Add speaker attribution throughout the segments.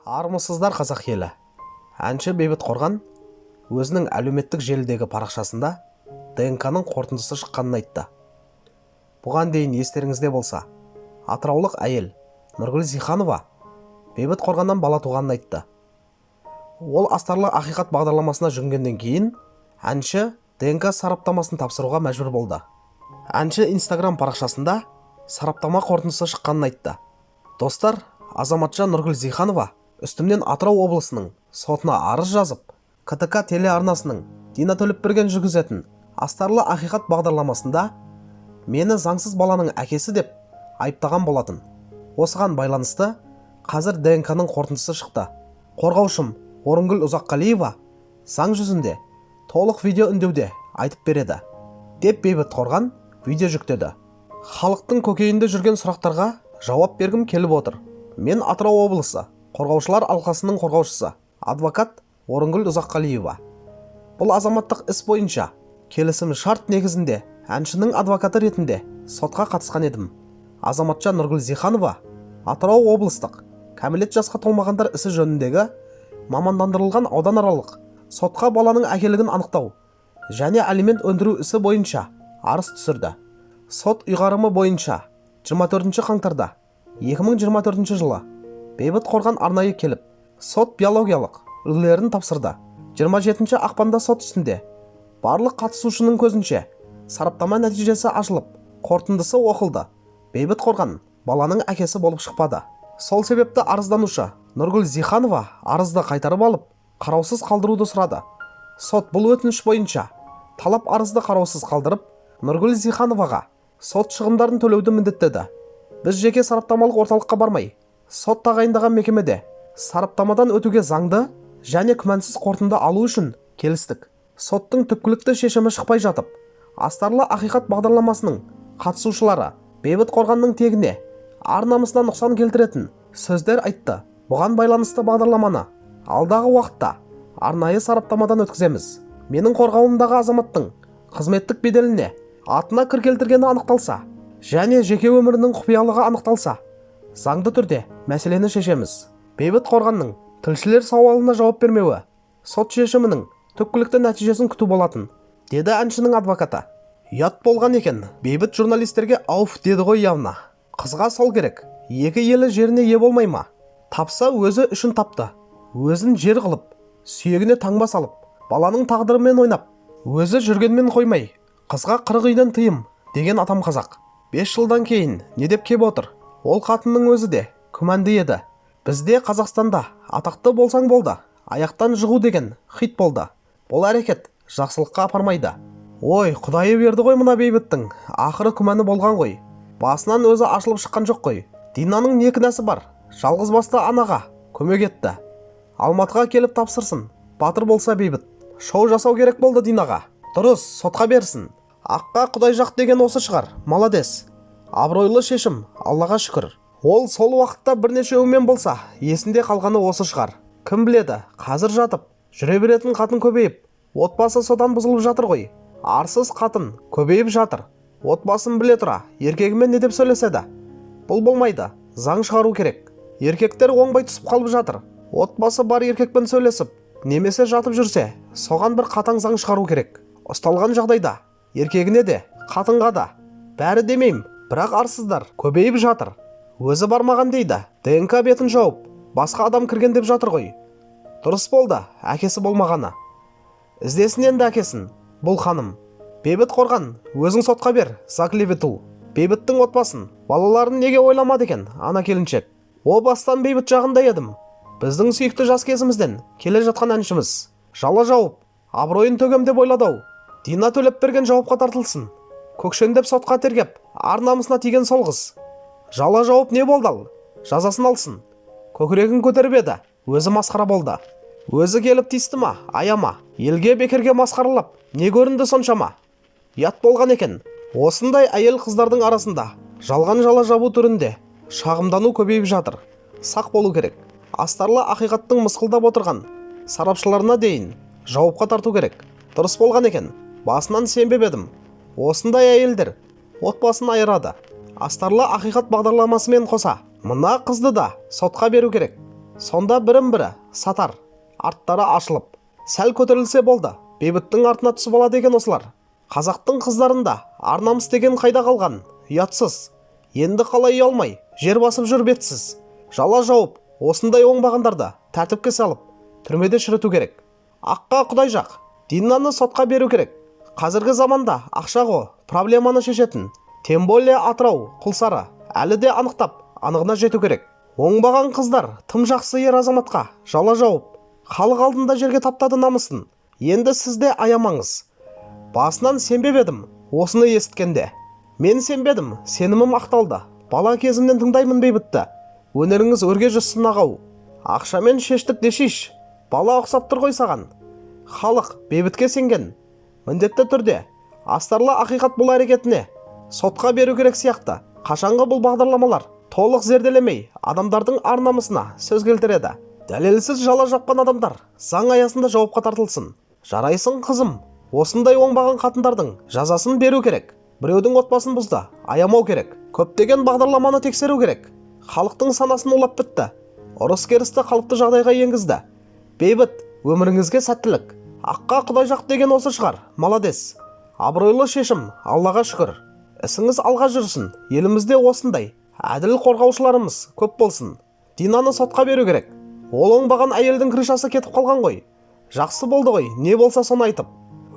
Speaker 1: Армысыздар қазақ елі. Әнші Бейбіт Қорған өзінің әлеуметтік желідегі парақшасында ДНК-ның қорытындысы шыққанын айтты. Бұған дейін естеріңізде болса, атыраулық әйел Нұргүл Зиханова Бейбіт Қорғаннан бала туғанын айтты. Ол астарлы ақиқат бағдарламасына жүгінгеннен кейін әнші ДНК сараптамасын тапсыруға мәжбүр болды. Әнші Instagram парақшасында сараптама қорытындысы шыққанын айтты. Достар, азаматша Нұргүл Зиханова үстімнен Атырау облысының сотына арыз жазып, КТК телеарнасының Дина Төлепберген жүргізетін астарлы ақиқат бағдарламасында мені заңсыз баланың әкесі деп айыптаған болатын. Осыған байланысты қазір ДНК-ның қорытындысы шықты. Қорғаушым Орынгүл Ұзаққалиева заң жүзінде толық видео үндеуде айтып береді деп Бейбіт Қорған видео жүктеді. Халықтың көкейінде жүрген сұрақтарға жауап бергім келіп отыр. Мен Атырау облысы қорғаушылар алқасының қорғаушысы, адвокат Орынгүл Ұзаққалиева. Бұл азаматтық іс бойынша келісім шарт негізінде әншінің адвокаты ретінде сотқа қатысқан едім. Азаматша Нұргүл Зиханова Атырау облыстық кәмелет жасқа толмағандар ісі жөніндегі мамандандырылған ауданаралық сотқа баланың әкелігін анықтау және алимент өндіру ісі бойынша арыз түсірді. Сот ұйғарымы бойынша 24 қаңтарда 2024 жылы Бейбіт Қорған арнайы келіп, сот биологиялық үлгілерін тапсырды. 27 ақпанда сот үстінде барлық қатысушының көзінше сараптама нәтижесі ашылып, қорытындысы оқылды. Бейбіт Қорған баланың әкесі болып шықпады. Сол себепті арызданушы Нұргүл Зиханова арызды қайтарып алып, қараусыз қалдыруды сұрады. Сот бұл өтініш бойынша талап арызды қараусыз қалдырып, Нұргүл Зихановаға сот шығындарын төлеуді міндеттеді. Біз жеке сараптамалық орталыққа бармай, сот тағайындаған мекемеде сараптамадан өтуге заңды және күмәнсіз қорытынды алу үшін келістік. Соттың түпкілікті шешімі шықпай жатып, астарлы ақиқат бағдарламасының қатысушылары Бейбіт Қорғанның тегіне, ар-намысына нұқсан келтіретін сөздер айтты. Бұған байланысты бағдарламаны алдағы уақытта арнайы сараптамадан өткіземіз. Менің қорғауымдағы азаматтың қызметтік беделіне атына кір келтіргені анықталса және жеке өмірінің құпиялығы анықталса, заңды түрде мәселені шешеміз. Бейбіт Қорғанның тілшілер сауалына жауап бермеуі сот шешімінің түпкілікті нәтижесін күту болатын, деді әншінің адвокаты. Ұят болған екен, бейбіт журналистерге ауф деді ғой явна. Қызға сол керек, екі елі жеріне ие болмай ма? Тапса өзі үшін тапты, өзін жер қылып, сүйегіне таңба салып, баланың тағдырымен ойнап, өзі жүргенмен қоймай, қызға 40 үйден тыйым деген атам қазақ. 5 жылдан кейін не деп кеп отыр? Ол қатынның өзі де күмәнді еді. Бізде Қазақстанда атақты болсаң болды, аяқтан жығу деген хит болды. Бұл әрекет жақсылыққа апармайды. Ой, құдайы берді ғой мына Бейбіттің, ақыры күмәні болған ғой. Басынан өзі ашылып шыққан жоқ қой. Динаның не кінәсі бар? Жалғыз басты анаға көмек етті. Алматыға келіп тапсырсын. Батыр болса Бейбіт. Шоу жасау керек болды Динаға. Дұрыс, сотқа берсін. Аққа құдай жақ деген осы шығар. Маладес. Абыройлы шешім, Аллаға шүкір. Ол сол уақытта бірнешеуімен болса, есінде қалғаны осы шығар. Кім біледі, қазір жатып, жүре беретін қатын көбейіп, отбасы содан бұзылып жатыр ғой. Арсыз қатын көбейіп жатыр. Отбасын біле тұра, еркегімен не деп сөйлеседі? Бұл болмайды, заң шығару керек. Еркектер оңбай түсіп қалып жатыр. Отбасы бар еркекпен сөйлесіп, немесе жатып жүрсе, соған бір қатаң заң шығару керек. Ұсталған жағдайда еркегіне де, қатынға да, бәрі демейм, бірақ арсыздар көбейіп жатыр. Өзі бармаған дейді, ДНК бетін жауып, басқа адам кірген деп жатыр ғой. Дұрыс болды, әкесі болмағаны. Іздесін енді әкесін, бұл ханым. Бейбіт Қорған, өзің сотқа бер, заклевету. Бейбіттің отбасын, балаларын неге ойламады екен, ана келіншек? О бастан Бейбіт жағында едім. Біздің сүйікті жас кезімізден келе жатқан әншіміз. Жала жауып, абыройын төгем деп ойладау. Дина Төлепберген жауапқа тартылсын. Көкшендеп сотқа тергеп, ар-намысына тиген сол қыз. Жала жауып не болды? Жазасын алсын. Көкірегін көтеріп еді, өзі масқара болды. Өзі келіп тиісті ма, аяма, елге бекерге масқаралап, не көрінді соншама? Ұят болған екен. Осындай әйел қыздардың арасында жалған жала жабу түрінде шағымдану көбейіп жатыр. Сақ болу керек. Астарлы ақиқаттың мысқылдап отырған сарапшыларына дейін жауапқа тарту керек. Дұрыс болған екен. Басынан сенбеп едім. Осындай әйелдер отбасын айырады. Астарлы ақиқат бағдарламасымен қоса, мына қызды да сотқа беру керек. Сонда бірін-бірі сатар, арттары ашылып, сәл көтерілсе болды, бейбіттің артына түсіп алады екен осылар. Қазақтың қыздарында ар-намыс деген қайда қалған? Ұятсыз. Енді қалай ұялмай, жер басып жүр бетсіз. Жала жауып, осындай оңбағандарды тәртіпке салып, түрмеде шіріту керек. Аққа құдай жақ, Динаны сотқа беру керек. Қазіргі заманда ақша ғой проблеманы шешетін. Тем более Атырау, Құлсары әлі де анықтап, анығына жету керек. Оңбаған қыздар тым жақсы ер азаматқа жала жауып, халық алдында жерге таптады намысын. Енді сізде аямаңыз. Басынан сенбеп едім осыны есіткенде. Мен сенбедім, сенімім ақталды. Бала кезімнен тыңдаймын бейбітті. Өнеріңіз өрге жүзсін ағау. Ақшамен шештік дешиш. Бала ұқсап тұр ғой саған. Халық бейбітке сенген. Міндетті түрде астарлы ақиқат бұл әрекетіне сотқа беру керек сияқты. Қашанғы бұл бағдарламалар толық зерделемей адамдардың ар-намысына сөз келтіреді. Дәлелсіз жала жапқан адамдар заң аясында жауапқа тартылсын. Жарайсың қызым, осындай оңбаған қатындардың жазасын беру керек. Біреудің отбасын бұзды, аямау керек. Көптеген бағдарламаны тексеру керек. Халықтың санасын улап бітті. Ұрыс-керісті қалыпты жағдайға енгізді. Бейбіт, өміріңізге сәттілік. Аққа құдай жақ деген осы шығар. Маладес. Абыройлы шешім, Аллаға шүкір. Ісіңіз алға жүрсін. Елімізде осындай әділ қорғаушыларымыз көп болсын. Динаны сотқа беру керек. Ол оңбаған әйелдің крышасы кетіп қалған ғой. Жақсы болды ғой, не болса соны айтып.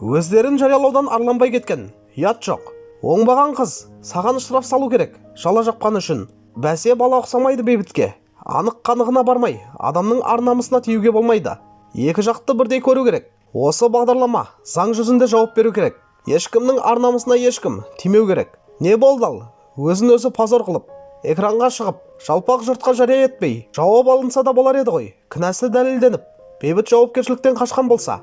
Speaker 1: Өздерін жариялаудан арланбай кеткен. Ұят жоқ. Оңбаған қыз саған штраф салу керек, жала жапқан үшін. Бәсе бала ұқсамайды бейбітке. Анық қанығына бармай, адамның ар-намысына тиюге болмайды. Екі жақты бірдей көру керек. Осы бағдарлама заң жүзінде жауап беру керек. Ешкімнің ар-намысына ешкім тимеу керек. Не болды ал? Өзін өзі позор қылып, экранға шығып, жалпақ жұртқа жария етпей, жауап алынса да болар еді ғой. Кінәсі дәлелденіп, бейбіт жауапкершіліктен қашқан болса,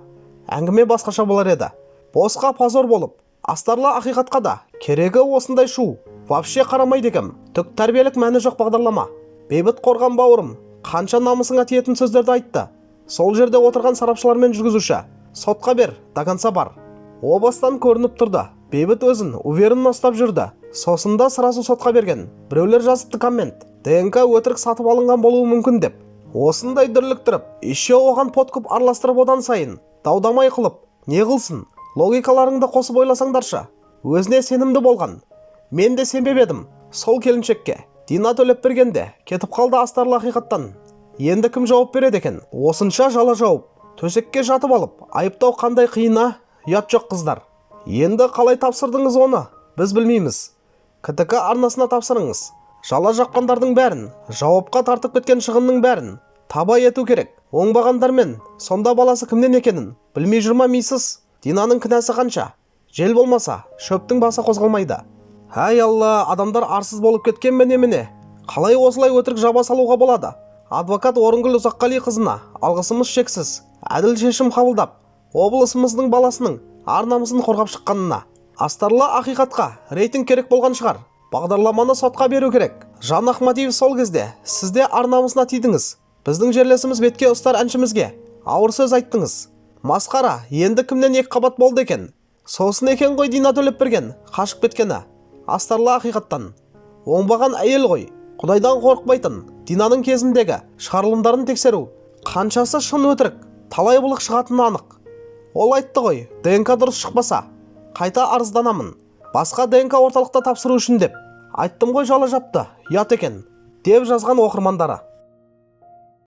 Speaker 1: әңгіме басқаша болар еді. Босқа позор болып, астарлы ақиқатқа да керегі осындай шу. Вообще қарамайды екем. Түк тәрбиелік мәні жоқ бағдарлама. Бейбіт қорған бауырым, қанша намысыңа тиетін сөздерді айтты. Сол жерде отырған сарапшылар мен жүргізуші, сотқа бер, до конца бар. О бастан көрініп тұрды. Бейбіт өзін уверенно ұстап жүрді. Сосында сразу сотқа берген. Біреулер жазыпты коммент. ДНК өтірік сатып алынған болуы мүмкін деп. Осындай дүрліктіріп, еще оған подкуп араластырып одан сайын даудамай қылып, не қылсын? Логикаларыңды қосып ойласаңдаршы. Өзіне сенімді болған. Мен де сенбеп едім. Сол келіншекке Дина төлеп бергенде кетіп қалды астарлы ақиқаттан. Енді кім жауап береді екен? Осынша жала жауып, төсекке жатып алып, айыптау қандай қиына? Ұят жоқ қыздар. Енді қалай тапсырдыңыз оны? Біз білмейміз. КТК арнасына тапсырыңыз. Жала жапқандардың бәрін, жауапқа тартып кеткен шығынның бәрін таба ету керек. Оңбағандармен сонда баласы кімнен екенін білмей жүрма мисыз? Динаның кінәсі қанша? Жел болмаса, шөптің басы қозғалмайды. Әй Алла, адамдар арсыз болып кеткен міне. Қалай осылай өтірік жаба салуға болады? Адвокат Орынгүл Ұзаққали қызына алғысымыз шексіз. Әділ шешім қабылдап, облысымыздың баласының ар-намысын қорғап шыққанына. Астарлы ақиқатқа рейтинг керек болған шығар. Бағдарламаны сотқа беру керек. Жан Ахмадиев сол кезде сізде ар-намысына тидіңіз. Біздің жерлесіміз бетке ұстар әншімізге ауыр сөз айттыңыз. Масқара, енді кімнен екі қабат болды екен? Сосын екен ғой Дина төлеп берген, қашып кеткені. Астарлы ақиқаттан. Оңбаған әйел ғой, құдайдан қорықпайтын. Динаның кезіндегі шығарылымдарын тексеру. Қаншасы шын өтірік, талай былық шығатыны анық. Ол айтты ғой, ДНК дұрыс шықпаса, қайта арызданамын. Басқа ДНК орталықта тапсыру үшін деп. Айттым ғой жала жапты, ұят екен, деп жазған оқырмандары.